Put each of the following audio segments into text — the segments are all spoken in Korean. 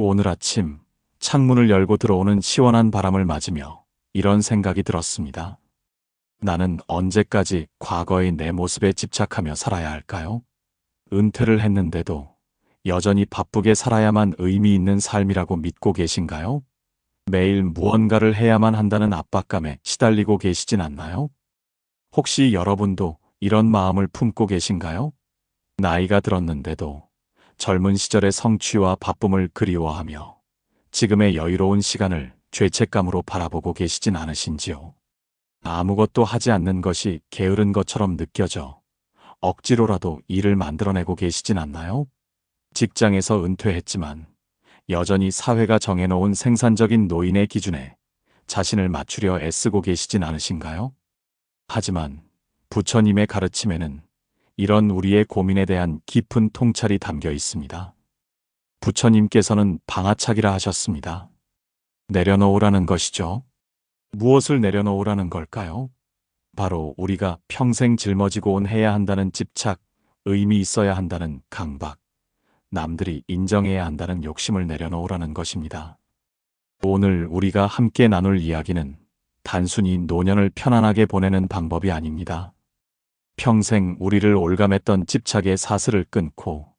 오늘 아침 창문을 열고 들어오는 시원한 바람을 맞으며 이런 생각이 들었습니다. 나는 언제까지 과거의 내 모습에 집착하며 살아야 할까요? 은퇴를 했는데도 여전히 바쁘게 살아야만 의미 있는 삶이라고 믿고 계신가요? 매일 무언가를 해야만 한다는 압박감에 시달리고 계시진 않나요? 혹시 여러분도 이런 마음을 품고 계신가요? 나이가 들었는데도 젊은 시절의 성취와 바쁨을 그리워하며 지금의 여유로운 시간을 죄책감으로 바라보고 계시진 않으신지요? 아무것도 하지 않는 것이 게으른 것처럼 느껴져 억지로라도 일을 만들어내고 계시진 않나요? 직장에서 은퇴했지만 여전히 사회가 정해놓은 생산적인 노인의 기준에 자신을 맞추려 애쓰고 계시진 않으신가요? 하지만 부처님의 가르침에는 이런 우리의 고민에 대한 깊은 통찰이 담겨 있습니다. 부처님께서는 방아차기라 하셨습니다. 내려놓으라는 것이죠. 무엇을 내려놓으라는 걸까요? 바로 우리가 평생 짊어지고 온 해야 한다는 집착, 의미 있어야 한다는 강박, 남들이 인정해야 한다는 욕심을 내려놓으라는 것입니다. 오늘 우리가 함께 나눌 이야기는 단순히 노년을 편안하게 보내는 방법이 아닙니다. 평생 우리를 올감했던 집착의 사슬을 끊고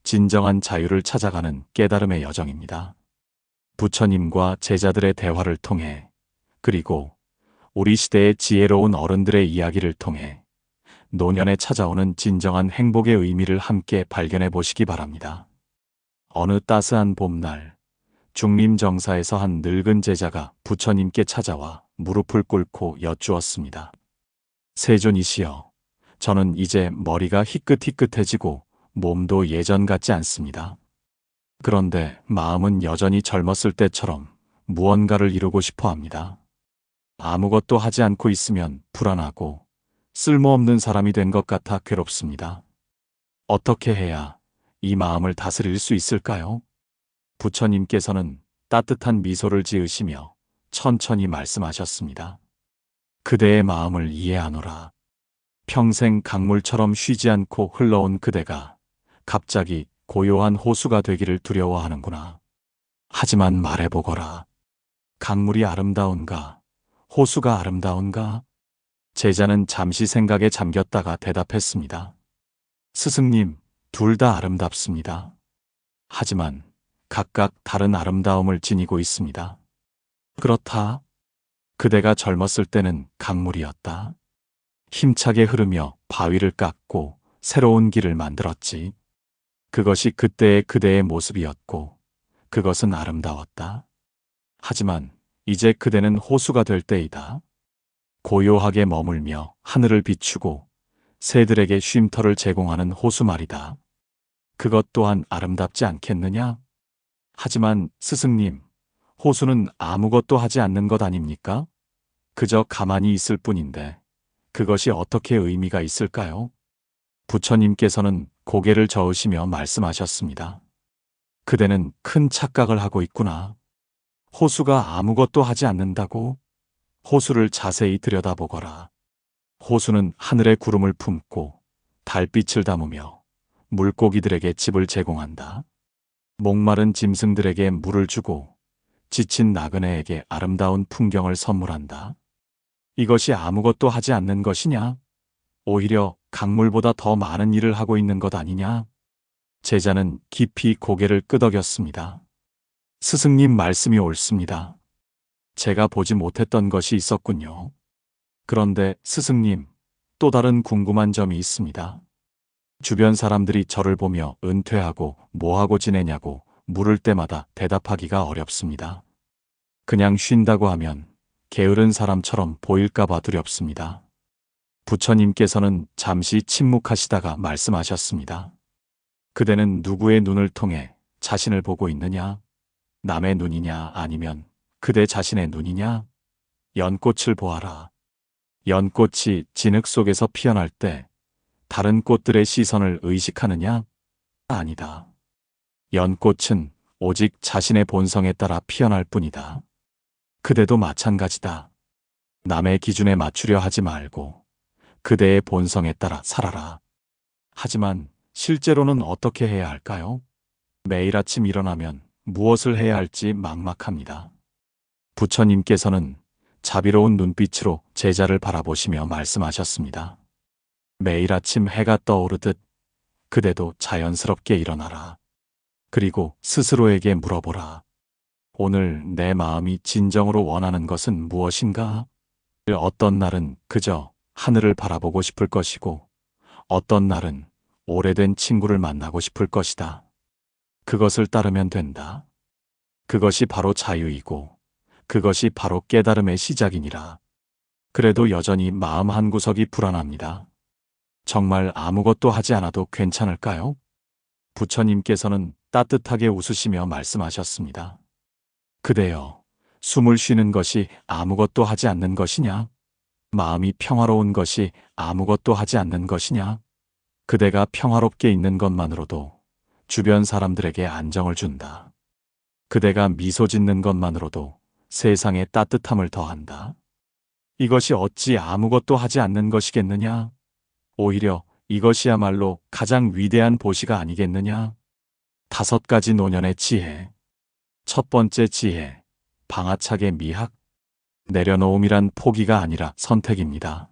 진정한 자유를 찾아가는 깨달음의 여정입니다. 부처님과 제자들의 대화를 통해, 그리고 우리 시대의 지혜로운 어른들의 이야기를 통해 노년에 찾아오는 진정한 행복의 의미를 함께 발견해 보시기 바랍니다. 어느 따스한 봄날, 중림정사에서 한 늙은 제자가 부처님께 찾아와 무릎을 꿇고 여쭈었습니다. 세존이시여, 저는 이제 머리가 희끗희끗해지고 몸도 예전 같지 않습니다. 그런데 마음은 여전히 젊었을 때처럼 무언가를 이루고 싶어 합니다. 아무것도 하지 않고 있으면 불안하고 쓸모없는 사람이 된 것 같아 괴롭습니다. 어떻게 해야 이 마음을 다스릴 수 있을까요? 부처님께서는 따뜻한 미소를 지으시며 천천히 말씀하셨습니다. 그대의 마음을 이해하노라. 평생 강물처럼 쉬지 않고 흘러온 그대가 갑자기 고요한 호수가 되기를 두려워하는구나. 하지만 말해보거라. 강물이 아름다운가? 호수가 아름다운가? 제자는 잠시 생각에 잠겼다가 대답했습니다. 스승님, 둘 다 아름답습니다. 하지만 각각 다른 아름다움을 지니고 있습니다. 그렇다. 그대가 젊었을 때는 강물이었다. 힘차게 흐르며 바위를 깎고 새로운 길을 만들었지. 그것이 그때의 그대의 모습이었고 그것은 아름다웠다. 하지만 이제 그대는 호수가 될 때이다. 고요하게 머물며 하늘을 비추고 새들에게 쉼터를 제공하는 호수 말이다. 그것 또한 아름답지 않겠느냐? 하지만 스승님, 호수는 아무것도 하지 않는 것 아닙니까? 그저 가만히 있을 뿐인데 그것이 어떻게 의미가 있을까요? 부처님께서는 고개를 저으시며 말씀하셨습니다. 그대는 큰 착각을 하고 있구나. 호수가 아무것도 하지 않는다고? 호수를 자세히 들여다보거라. 호수는 하늘의 구름을 품고 달빛을 담으며 물고기들에게 집을 제공한다. 목마른 짐승들에게 물을 주고 지친 나그네에게 아름다운 풍경을 선물한다. 이것이 아무것도 하지 않는 것이냐? 오히려 강물보다 더 많은 일을 하고 있는 것 아니냐? 제자는 깊이 고개를 끄덕였습니다. 스승님 말씀이 옳습니다. 제가 보지 못했던 것이 있었군요. 그런데 스승님, 또 다른 궁금한 점이 있습니다. 주변 사람들이 저를 보며 은퇴하고 뭐하고 지내냐고 물을 때마다 대답하기가 어렵습니다. 그냥 쉰다고 하면 게으른 사람처럼 보일까봐 두렵습니다. 부처님께서는 잠시 침묵하시다가 말씀하셨습니다. 그대는 누구의 눈을 통해 자신을 보고 있느냐? 남의 눈이냐 아니면 그대 자신의 눈이냐? 연꽃을 보아라. 연꽃이 진흙 속에서 피어날 때 다른 꽃들의 시선을 의식하느냐? 아니다. 연꽃은 오직 자신의 본성에 따라 피어날 뿐이다. 그대도 마찬가지다. 남의 기준에 맞추려 하지 말고 그대의 본성에 따라 살아라. 하지만 실제로는 어떻게 해야 할까요? 매일 아침 일어나면 무엇을 해야 할지 막막합니다. 부처님께서는 자비로운 눈빛으로 제자를 바라보시며 말씀하셨습니다. 매일 아침 해가 떠오르듯 그대도 자연스럽게 일어나라. 그리고 스스로에게 물어보라. 오늘 내 마음이 진정으로 원하는 것은 무엇인가? 어떤 날은 그저 하늘을 바라보고 싶을 것이고, 어떤 날은 오래된 친구를 만나고 싶을 것이다. 그것을 따르면 된다. 그것이 바로 자유이고, 그것이 바로 깨달음의 시작이니라. 그래도 여전히 마음 한구석이 불안합니다. 정말 아무것도 하지 않아도 괜찮을까요? 부처님께서는 따뜻하게 웃으시며 말씀하셨습니다. 그대여, 숨을 쉬는 것이 아무것도 하지 않는 것이냐? 마음이 평화로운 것이 아무것도 하지 않는 것이냐? 그대가 평화롭게 있는 것만으로도 주변 사람들에게 안정을 준다. 그대가 미소 짓는 것만으로도 세상에 따뜻함을 더한다. 이것이 어찌 아무것도 하지 않는 것이겠느냐? 오히려 이것이야말로 가장 위대한 보시가 아니겠느냐? 5가지 노년의 지혜. 첫 번째 지혜, 방아착의 미학. 내려놓음이란 포기가 아니라 선택입니다.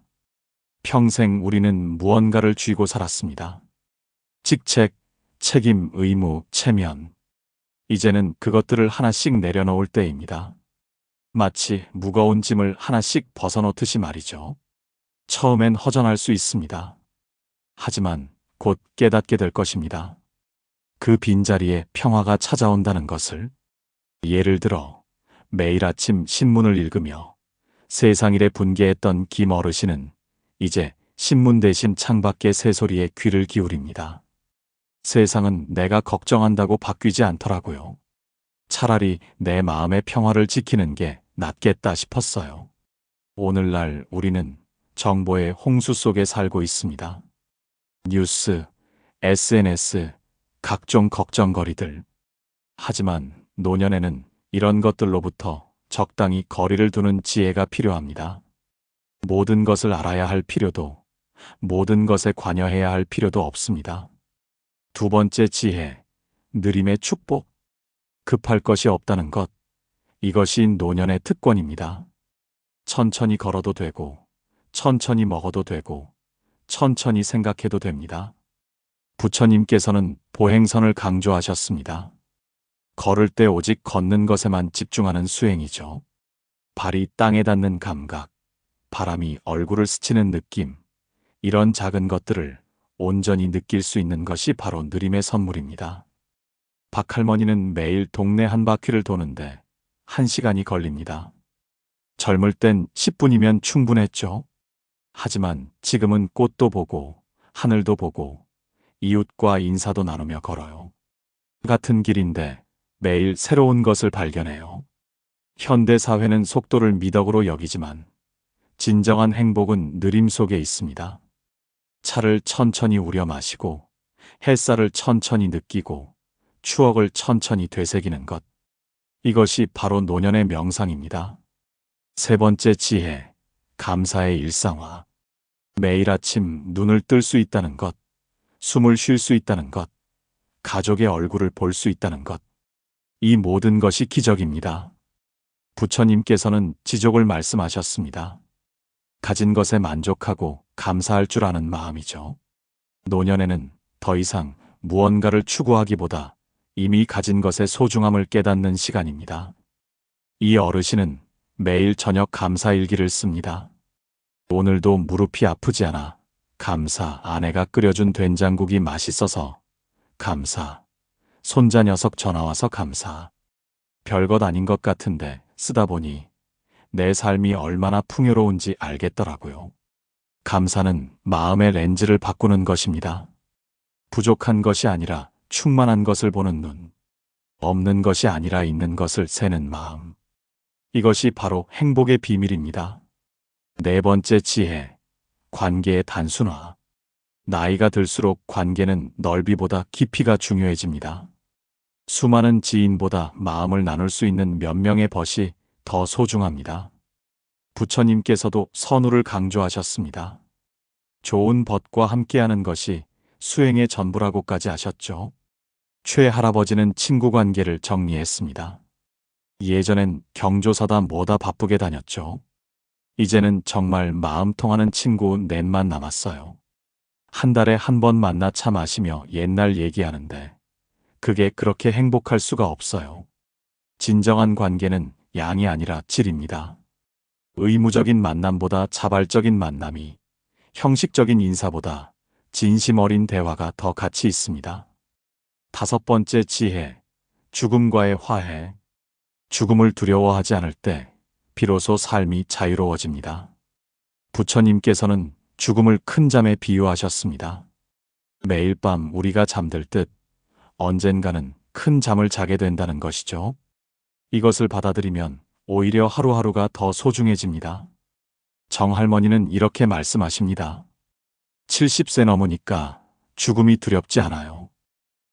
평생 우리는 무언가를 쥐고 살았습니다. 직책, 책임, 의무, 체면. 이제는 그것들을 하나씩 내려놓을 때입니다. 마치 무거운 짐을 하나씩 벗어놓듯이 말이죠. 처음엔 허전할 수 있습니다. 하지만 곧 깨닫게 될 것입니다. 그 빈자리에 평화가 찾아온다는 것을. 예를 들어 매일 아침 신문을 읽으며 세상일에 분개했던 김 어르신은 이제 신문 대신 창밖의 새소리에 귀를 기울입니다. 세상은 내가 걱정한다고 바뀌지 않더라고요. 차라리 내 마음의 평화를 지키는 게 낫겠다 싶었어요. 오늘날 우리는 정보의 홍수 속에 살고 있습니다. 뉴스, SNS, 각종 걱정거리들. 하지만 노년에는 이런 것들로부터 적당히 거리를 두는 지혜가 필요합니다. 모든 것을 알아야 할 필요도, 모든 것에 관여해야 할 필요도 없습니다. 두 번째 지혜, 느림의 축복. 급할 것이 없다는 것. 이것이 노년의 특권입니다. 천천히 걸어도 되고, 천천히 먹어도 되고, 천천히 생각해도 됩니다. 부처님께서는 보행선을 강조하셨습니다. 걸을 때 오직 걷는 것에만 집중하는 수행이죠. 발이 땅에 닿는 감각, 바람이 얼굴을 스치는 느낌, 이런 작은 것들을 온전히 느낄 수 있는 것이 바로 느림의 선물입니다. 박할머니는 매일 동네 한 바퀴를 도는데 1시간이 걸립니다. 젊을 땐 10분이면 충분했죠. 하지만 지금은 꽃도 보고 하늘도 보고 이웃과 인사도 나누며 걸어요. 같은 길인데 매일 새로운 것을 발견해요. 현대 사회는 속도를 미덕으로 여기지만 진정한 행복은 느림 속에 있습니다. 차를 천천히 우려 마시고 햇살을 천천히 느끼고 추억을 천천히 되새기는 것. 이것이 바로 노년의 명상입니다. 세 번째 지혜, 감사의 일상화. 매일 아침 눈을 뜰 수 있다는 것, 숨을 쉴 수 있다는 것, 가족의 얼굴을 볼 수 있다는 것. 이 모든 것이 기적입니다. 부처님께서는 지족을 말씀하셨습니다. 가진 것에 만족하고 감사할 줄 아는 마음이죠. 노년에는 더 이상 무언가를 추구하기보다 이미 가진 것의 소중함을 깨닫는 시간입니다. 이 어르신은 매일 저녁 감사일기를 씁니다. 오늘도 무릎이 아프지 않아. 감사. 아내가 끓여준 된장국이 맛있어서. 감사. 손자 녀석 전화와서 감사. 별것 아닌 것 같은데 쓰다 보니 내 삶이 얼마나 풍요로운지 알겠더라고요. 감사는 마음의 렌즈를 바꾸는 것입니다. 부족한 것이 아니라 충만한 것을 보는 눈. 없는 것이 아니라 있는 것을 세는 마음. 이것이 바로 행복의 비밀입니다. 네 번째 지혜, 관계의 단순화. 나이가 들수록 관계는 넓이보다 깊이가 중요해집니다. 수많은 지인보다 마음을 나눌 수 있는 몇 명의 벗이 더 소중합니다. 부처님께서도 선우를 강조하셨습니다. 좋은 벗과 함께하는 것이 수행의 전부라고까지 하셨죠. 최 할아버지는 친구 관계를 정리했습니다. 예전엔 경조사다 뭐다 바쁘게 다녔죠. 이제는 정말 마음 통하는 친구 넷만 남았어요. 한 달에 한 번 만나 차 마시며 옛날 얘기하는데 그게 그렇게 행복할 수가 없어요. 진정한 관계는 양이 아니라 질입니다. 의무적인 만남보다 자발적인 만남이, 형식적인 인사보다 진심 어린 대화가 더 가치 있습니다. 5번째 지혜, 죽음과의 화해. 죽음을 두려워하지 않을 때 비로소 삶이 자유로워집니다. 부처님께서는 죽음을 큰 잠에 비유하셨습니다. 매일 밤 우리가 잠들 듯 언젠가는 큰 잠을 자게 된다는 것이죠. 이것을 받아들이면 오히려 하루하루가 더 소중해집니다. 정할머니는 이렇게 말씀하십니다. 70세 넘으니까 죽음이 두렵지 않아요.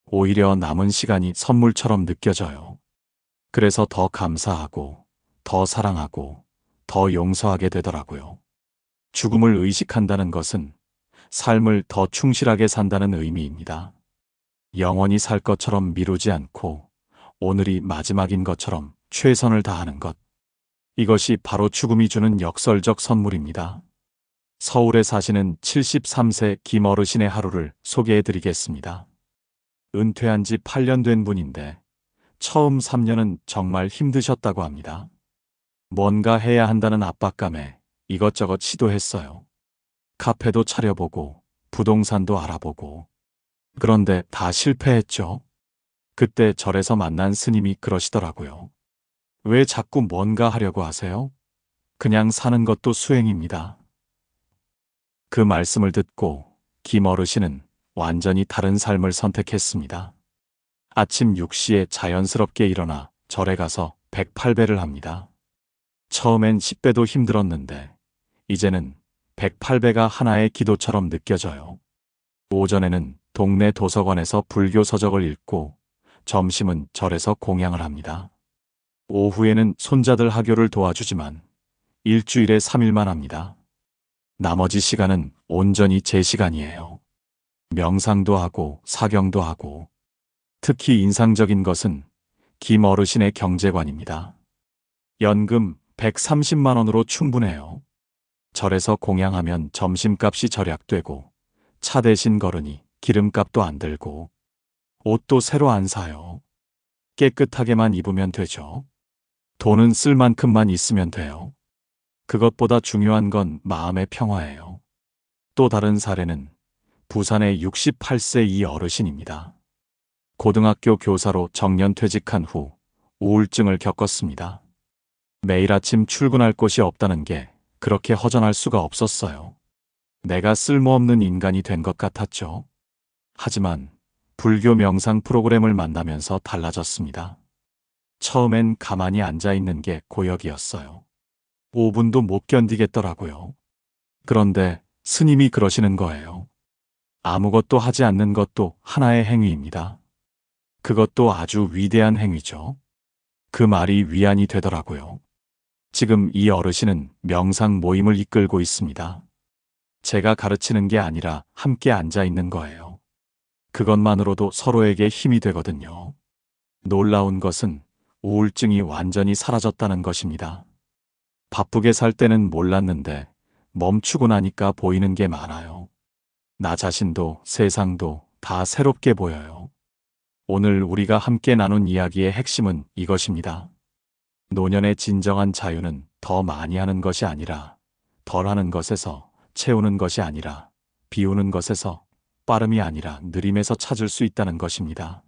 오히려 남은 시간이 선물처럼 느껴져요. 그래서 더 감사하고, 더 사랑하고, 더 용서하게 되더라고요. 죽음을 의식한다는 것은 삶을 더 충실하게 산다는 의미입니다. 영원히 살 것처럼 미루지 않고 오늘이 마지막인 것처럼 최선을 다하는 것. 이것이 바로 죽음이 주는 역설적 선물입니다. 서울에 사시는 73세 김어르신의 하루를 소개해 드리겠습니다. 은퇴한 지 8년 된 분인데 처음 3년은 정말 힘드셨다고 합니다. 뭔가 해야 한다는 압박감에 이것저것 시도했어요. 카페도 차려보고 부동산도 알아보고. 그런데 다 실패했죠. 그때 절에서 만난 스님이 그러시더라고요. 왜 자꾸 뭔가 하려고 하세요? 그냥 사는 것도 수행입니다. 그 말씀을 듣고 김 어르신은 완전히 다른 삶을 선택했습니다. 아침 6시에 자연스럽게 일어나 절에 가서 108배를 합니다. 처음엔 10배도 힘들었는데 이제는 108배가 하나의 기도처럼 느껴져요. 오전에는 동네 도서관에서 불교 서적을 읽고 점심은 절에서 공양을 합니다. 오후에는 손자들 학교를 도와주지만 일주일에 3일만 합니다. 나머지 시간은 온전히 제 시간이에요. 명상도 하고 사경도 하고. 특히 인상적인 것은 김 어르신의 경제관입니다. 연금 130만 원으로 충분해요. 절에서 공양하면 점심값이 절약되고 차 대신 걸으니 기름값도 안 들고 옷도 새로 안 사요. 깨끗하게만 입으면 되죠. 돈은 쓸 만큼만 있으면 돼요. 그것보다 중요한 건 마음의 평화예요. 또 다른 사례는 부산의 68세 이 어르신입니다. 고등학교 교사로 정년퇴직한 후 우울증을 겪었습니다. 매일 아침 출근할 곳이 없다는 게 그렇게 허전할 수가 없었어요. 내가 쓸모없는 인간이 된 것 같았죠. 하지만 불교 명상 프로그램을 만나면서 달라졌습니다. 처음엔 가만히 앉아 있는 게 고역이었어요. 5분도 못 견디겠더라고요. 그런데 스님이 그러시는 거예요. 아무것도 하지 않는 것도 하나의 행위입니다. 그것도 아주 위대한 행위죠. 그 말이 위안이 되더라고요. 지금 이 어르신은 명상 모임을 이끌고 있습니다. 제가 가르치는 게 아니라 함께 앉아 있는 거예요. 그것만으로도 서로에게 힘이 되거든요. 놀라운 것은 우울증이 완전히 사라졌다는 것입니다. 바쁘게 살 때는 몰랐는데 멈추고 나니까 보이는 게 많아요. 나 자신도 세상도 다 새롭게 보여요. 오늘 우리가 함께 나눈 이야기의 핵심은 이것입니다. 노년의 진정한 자유는 더 많이 하는 것이 아니라 덜 하는 것에서, 채우는 것이 아니라 비우는 것에서, 빠름이 아니라 느림에서 찾을 수 있다는 것입니다.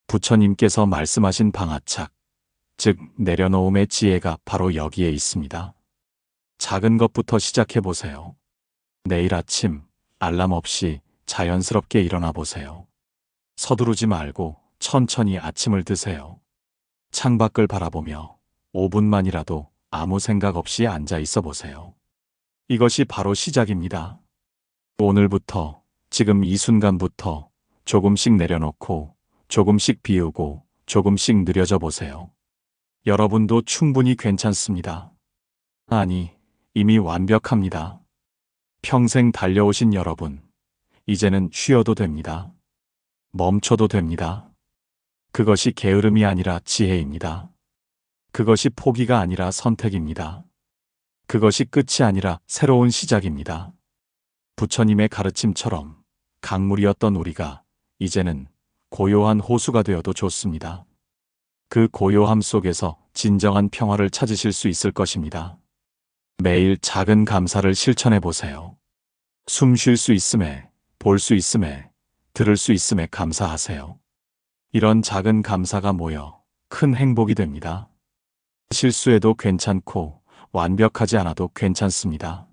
부처님께서 말씀하신 방아착, 즉 내려놓음의 지혜가 바로 여기에 있습니다. 작은 것부터 시작해 보세요. 내일 아침 알람 없이 자연스럽게 일어나 보세요. 서두르지 말고 천천히 아침을 드세요. 창밖을 바라보며 5분만이라도 아무 생각 없이 앉아 있어 보세요. 이것이 바로 시작입니다. 오늘부터, 지금 이 순간부터 조금씩 내려놓고 조금씩 비우고 조금씩 느려져 보세요. 여러분도 충분히 괜찮습니다. 아니, 이미 완벽합니다. 평생 달려오신 여러분, 이제는 쉬어도 됩니다. 멈춰도 됩니다. 그것이 게으름이 아니라 지혜입니다. 그것이 포기가 아니라 선택입니다. 그것이 끝이 아니라 새로운 시작입니다. 부처님의 가르침처럼 강물이었던 우리가 이제는 고요한 호수가 되어도 좋습니다. 그 고요함 속에서 진정한 평화를 찾으실 수 있을 것입니다. 매일 작은 감사를 실천해 보세요. 숨 쉴 수 있음에, 볼 수 있음에, 들을 수 있음에 감사하세요. 이런 작은 감사가 모여 큰 행복이 됩니다. 실수해도 괜찮고 완벽하지 않아도 괜찮습니다.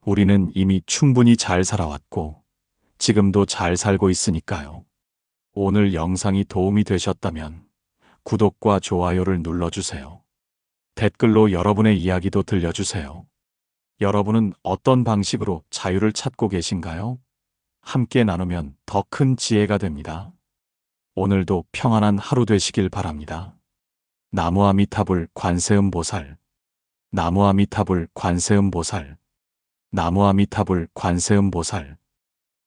우리는 이미 충분히 잘 살아왔고 지금도 잘 살고 있으니까요. 오늘 영상이 도움이 되셨다면 구독과 좋아요를 눌러주세요. 댓글로 여러분의 이야기도 들려주세요. 여러분은 어떤 방식으로 자유를 찾고 계신가요? 함께 나누면 더 큰 지혜가 됩니다. 오늘도 평안한 하루 되시길 바랍니다. 나무아미타불 관세음보살. 나무아미타불 관세음보살. 나무아미타불 관세음보살.